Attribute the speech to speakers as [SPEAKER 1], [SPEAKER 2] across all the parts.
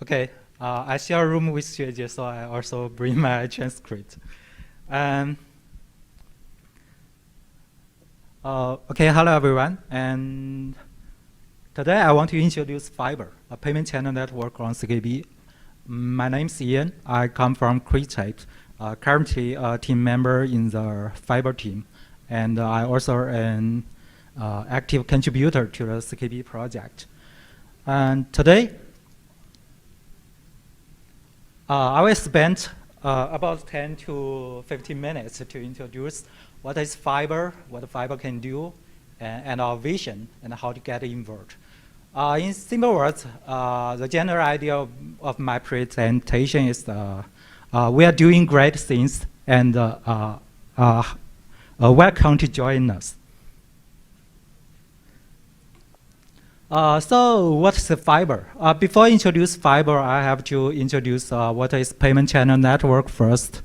[SPEAKER 1] Okay, I share a room with Xuejie, so I also bring my transcript. Um, okay, hello everyone. And today I want to introduce Fiber, a payment channel network on CKB. My name is Ian. I come from Create, currently a team member in the Fiber team. And I also an active contributor to the CKB project. And today, I will spend about 10 to 15 minutes to introduce what is Fiber, what Fiber can do, and our vision, and how to get involved. In simple words, the general idea of my presentation is we are doing great things, and welcome to join us. So what's the Fiber? Before I introduce Fiber, I have to introduce what is payment channel network first.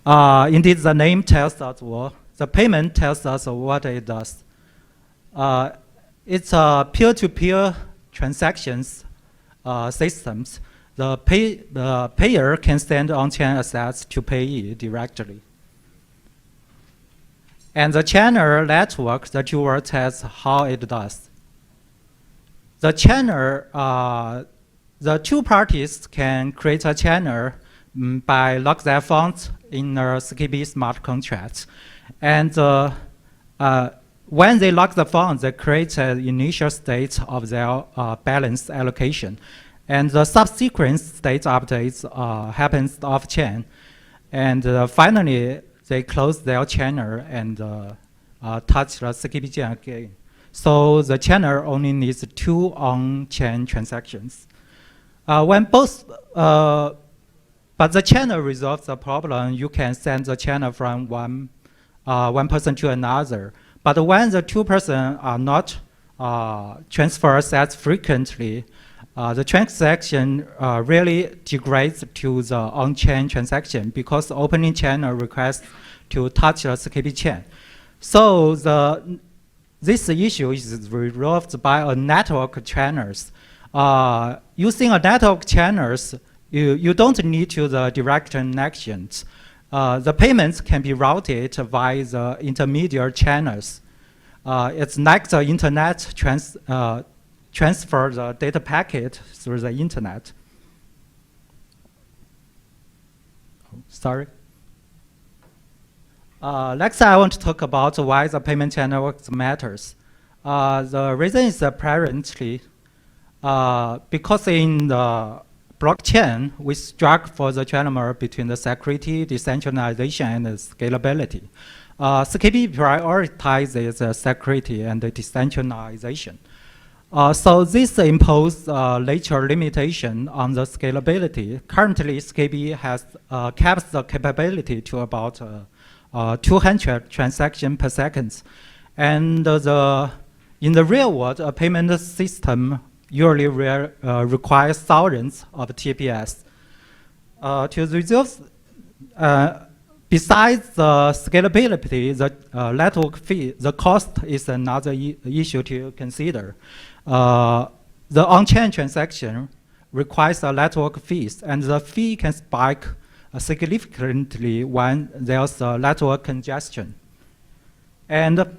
[SPEAKER 1] Indeed, the name tells us what the payment tells us what it does. It's a peer-to-peer transactions systems. The payer can send on-chain assets to payee directly. And the channel network, the two words, has how it does. The channel, the two parties can create a channel by lock their funds in a CKB smart contract. And when they lock the funds, they create an initial state of their balance allocation. And the subsequent state updates happens off-chain. And finally, they close their channel and touch the CKB chain again. So the channel only needs two on-chain transactions. But the channel resolves the problem. You can send the channel from one person to another. But when the two persons are not transfer assets frequently, the transaction really degrades to the on-chain transaction because the opening channel requests to touch the CKB chain. So this issue is resolved by a network of channels. Using a network channels, you don't need to the direct connections. The payments can be routed via the intermediate channels. It's like the internet transfer the data packet through the internet. Oh, sorry. Next, I want to talk about why the payment channel matters. The reason is apparently because in the blockchain, we strive for the trilemma between the security, decentralization, and the scalability. CKB prioritizes security and the decentralization. So this imposes later limitation on the scalability. Currently, CKB has capped the capability to about 200 transactions per second. And in the real world, a payment system usually requires thousands of TPS. To resolve, besides the scalability, the network fee, the cost is another issue to consider. The on-chain transaction requires a network fees, and the fee can spike significantly when there's a network congestion. And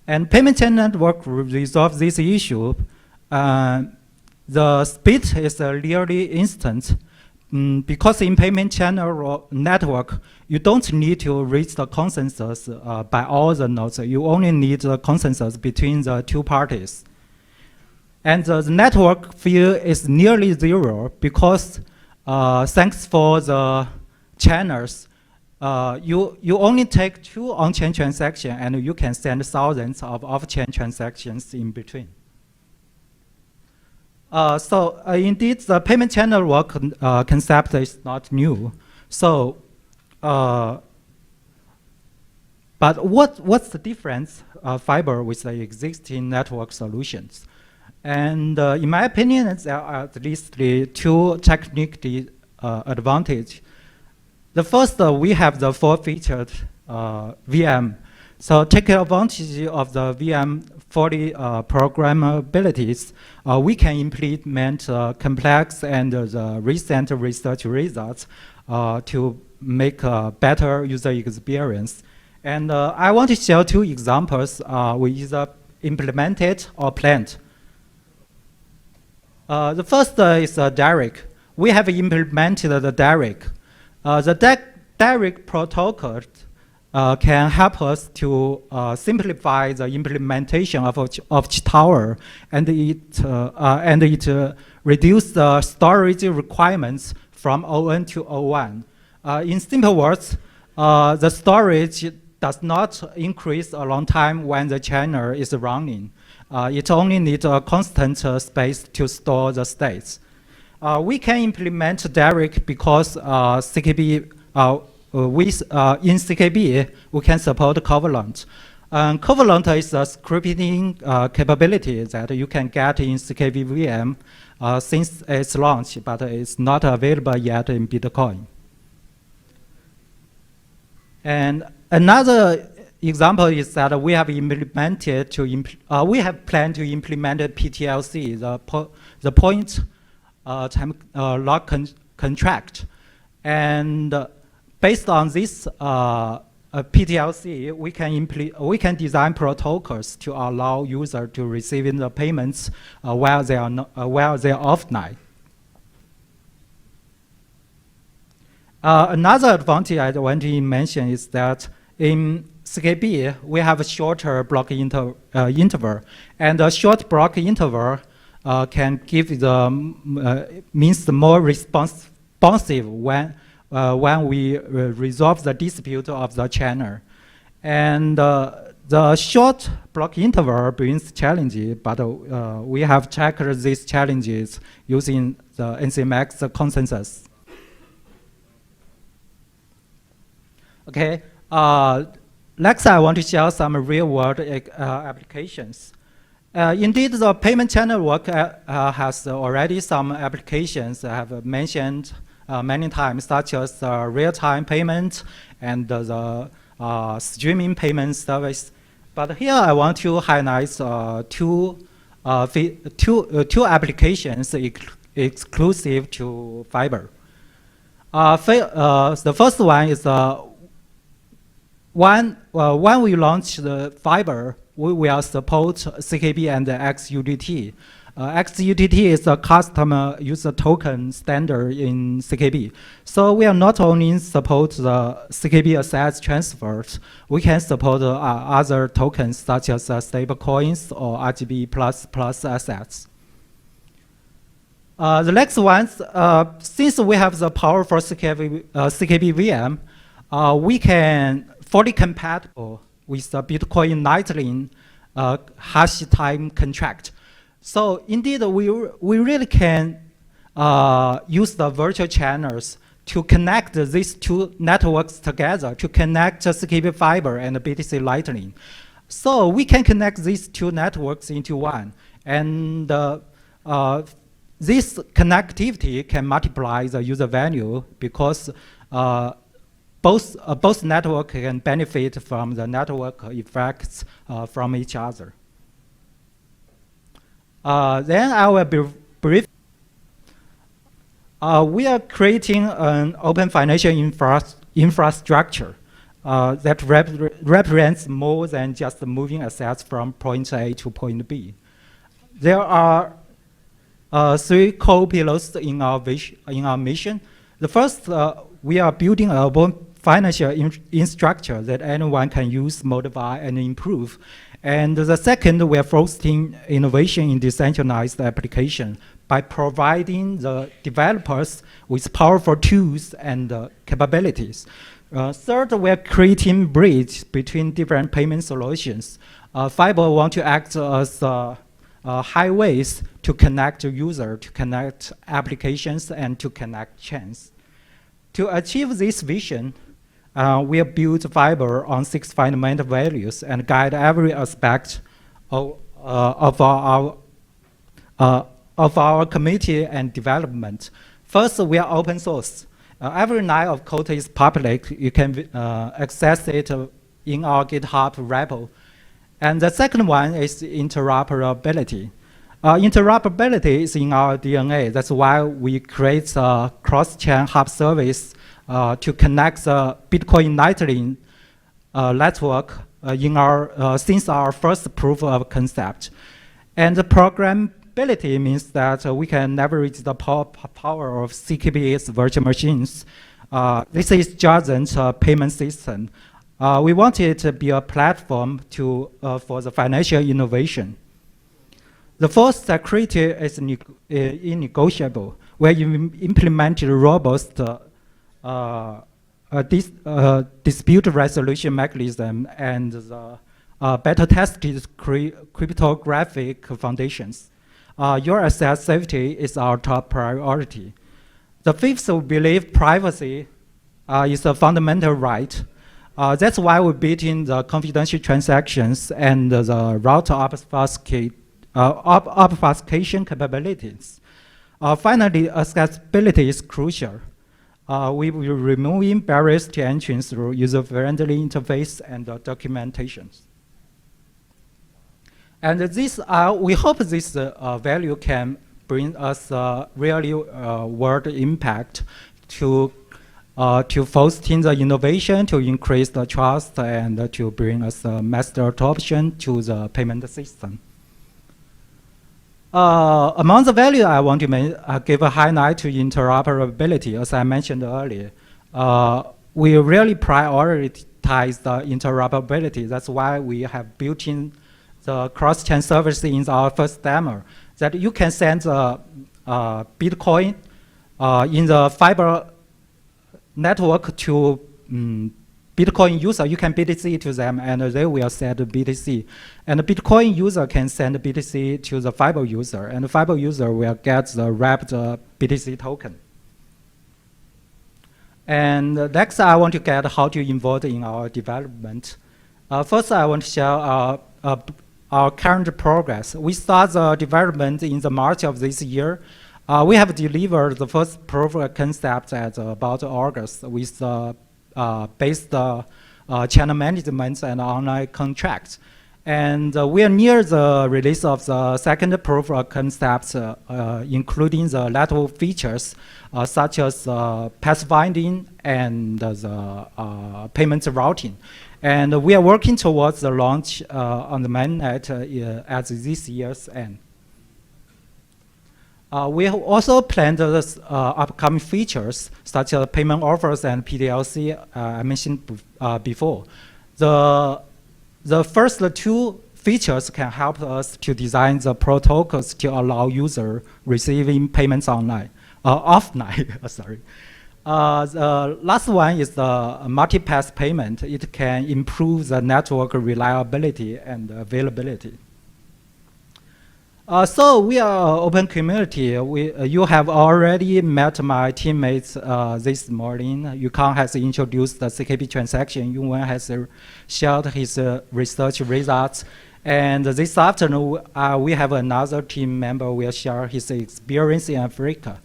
[SPEAKER 1] payment chain network resolves this issue. The speed is nearly instant because in payment channel network, you don't need to reach the consensus by all the nodes. You only need the consensus between the two parties. And the network fee is nearly zero because thanks for the channels, you only take two on-chain transactions and you can send thousands of off-chain transactions in between. Indeed, the payment channel network concept is not new. So, but what's the difference Fiber with the existing network solutions? And in my opinion, there are at least two technical advantages. The first, we have the full-featured VM. So taking advantage of the VM40 programmabilities, we can implement complex and the recent research results to make a better user experience. And I want to share two examples we either implemented or planned. The first is Derek. We have implemented the Derek. The Derek protocol can help us to simplify the implementation of tower, and it reduce the storage requirements from O(n) to O1. In simple words, the storage does not increase a long time when the channel is running. It only needs a constant space to store the states. We can implement Derek because CKB in CKB, we can support Covalent. Covalent is a scripting capability that you can get in CKB VM since its launch, but it's not available yet in Bitcoin. And another example is that we have implemented we have planned to implement PTLC, the point time lock contract, and based on this PTLC, we can design protocols to allow users to receive the payments while they are offline. Another advantage I want to mention is that in CKB we have a shorter block interval, and a short block interval can give the means more responsive when we resolve the dispute of the channel. And the short block interval brings challenges, but we have checked these challenges using the NCMX consensus. Okay, next I want to share some real-world applications. Indeed, the payment channel work has already some applications I have mentioned many times, such as real-time payment and the streaming payment service. But here I want to highlight two applications exclusive to Fiber. The first one is when we launch the Fiber, we will support CKB and XUDT. XUDT is a customer user token standard in CKB. So we are not only support the CKB assets transfers, we can support other tokens such as stable coins or RGB plus assets. The next one, since we have the power for CKB VM, we can fully compatible with the Bitcoin Lightning hash time contract. So indeed, we really can use the virtual channels to connect these two networks together, to connect CKB Fiber and BTC Lightning. So we can connect these two networks into one. And this connectivity can multiply the user value because both networks can benefit from the network effects from each other. Then I will be brief. We are creating an open financial infrastructure that represents more than just moving assets from point A to point B. There are three core pillars in our mission. The first, we are building an open financial infrastructure that anyone can use, modify, and improve. And the second, we are fostering innovation in decentralized application by providing the developers with powerful tools and capabilities. Third, we are creating bridge between different payment solutions. Fiber want to act as highways to connect users, to connect applications, and to connect chains. To achieve this vision, we have built Fiber on 6 fundamental values and guide every aspect of our community and development. First, we are open source. Every line of code is public. You can access it in our GitHub repo. And the second one is interoperability. Interoperability is in our DNA. That's why we create a cross-chain hub service to connect the Bitcoin Lightning network since our first proof of concept. And the programmability means that we can leverage the power of CKB's virtual machines. This is just a payment system. We want it to be a platform for the financial innovation. The fourth security is innegotiable, where you implemented robust dispute resolution mechanism and the better tested cryptographic foundations. Your asset safety is our top priority. The fifth, we believe privacy is a fundamental right. That's why we built in the confidential transactions and the route obfuscation capabilities. Finally, accessibility is crucial. We will remove barriers to entry through user-friendly interface and documentations. And this, we hope this value can bring us really world impact to fostering the innovation, to increase the trust, and to bring us master adoption to the payment system. Among the value I want to give a highlight to interoperability, as I mentioned earlier. We really prioritize the interoperability. That's why we have built in the cross-chain service in our first demo, that you can send Bitcoin in the fiber network to Bitcoin user. You can BTC to them, and they will send BTC. And the Bitcoin user can send BTC to the fiber user, and the fiber user will get the wrapped BTC token. And next, I want to get how to involve in our development. First, I want to share our current progress. We start the development in the March of this year. We have delivered the first proof of concept at about August with based channel management and online contracts. And we are near the release of the second proof of concept, including the lateral features such as pathfinding and the payment routing. And we are working towards the launch on the mainnet at this year's end. We have also planned upcoming features such as payment offers and PDLC I mentioned before. The first two features can help us to design the protocols to allow users receiving payments offline. Sorry. The last one is the multi-pass payment. It can improve the network reliability and availability. So we are an open community. You have already met my teammates this morning. Yukon has introduced the CKB transaction. Yunwen has shared his research results. And this afternoon, we have another team member who will share his experience in Africa.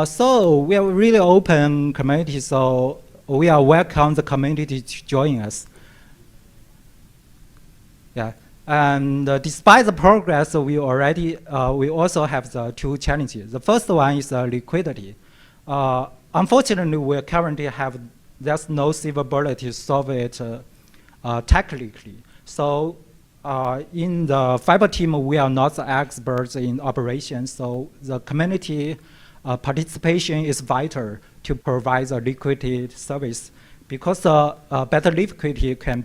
[SPEAKER 1] So we are a really open community, so we are welcome the community to join us. Yeah. And despite the progress, we also have the two challenges. The first one is liquidity. Unfortunately, we currently there's no silver bullet to solve it technically. So in the fiber team, we are not the experts in operations, so the community participation is vital to provide the liquidity service, because better liquidity can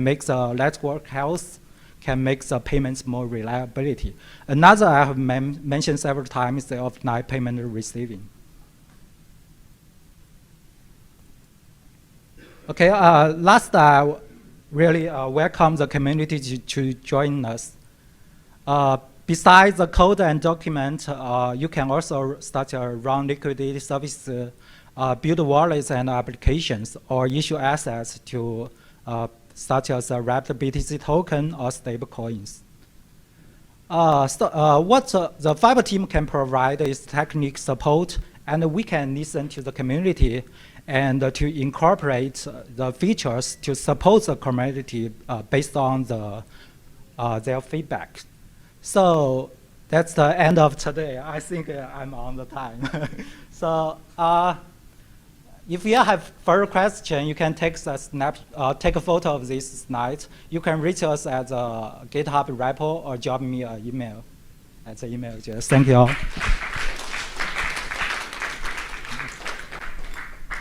[SPEAKER 1] make the network health, can make the payments more reliability. Another I have mentioned several times is the offline payment receiving. Okay, last I really welcome the community to join us. Besides the code and document, you can also start to run liquidity service, build wallets and applications, or issue assets to such as a wrapped BTC token or stable coins. What the fiber team can provide is technical support, and we can listen to the community and to incorporate the features to support the community based on their feedback. So that's the end of today. I think I'm on the time. So if you have further question, you can take a photo of this slide. You can reach us at the GitHub repo or drop me an email at the email address. Thank you all.